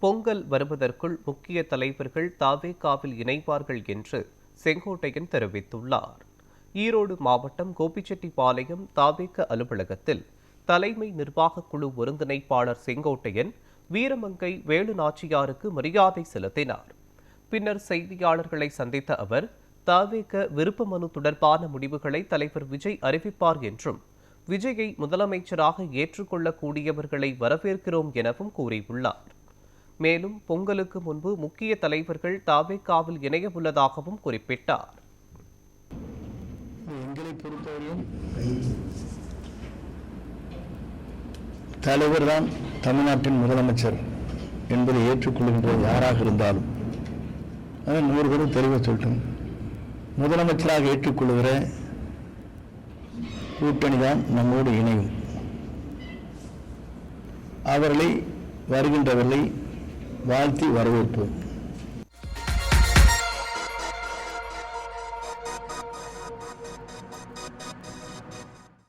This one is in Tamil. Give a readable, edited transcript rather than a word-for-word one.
பொங்கல் வருவதற்குள் முக்கிய தலைவர்கள் தவேகாவில் இணைவார்கள் என்று செங்கோட்டையன் தெரிவித்துள்ளார். ஈரோடு மாவட்டம் கோபிச்செட்டிப்பாளையம் தவேக அலுவலகத்தில் தலைமை நிர்வாக குழு ஒருங்கிணைப்பாளர் செங்கோட்டையன் வீரமங்கை வேலு நாச்சியாருக்கு மரியாதை செலுத்தினார். பின்னர் செய்தியாளர்களை சந்தித்த அவர், தவேக விருப்ப மனு தொடர்பான முடிவுகளை தலைவர் விஜய் அறிவிப்பார் என்றும், விஜயை முதலமைச்சராக ஏற்றுக்கொள்ளக்கூடியவர்களை வரவேற்கிறோம் எனவும் கூறியுள்ளார். மேலும் பொங்கலுக்கு முன்பு முக்கிய தலைவர்கள் தவேகாவில் இணைய உள்ளதாகவும் குறிப்பிட்டார். எங்களை பொறுத்தவரையும் தலைவர் தான் தமிழ்நாட்டின் முதலமைச்சர் என்பதை ஏற்றுக்கொள்கின்ற யாராக இருந்தாலும் அதை 100 பேரும் தெளிவாக சொல்லட்டும். முதலமைச்சராக ஏற்றுக்கொள்கிற கூட்டணி தான் நம்மோடு இணையும். அவர்களை வருகின்றவர்களை வாழ்த்தி வரவேற்போம்.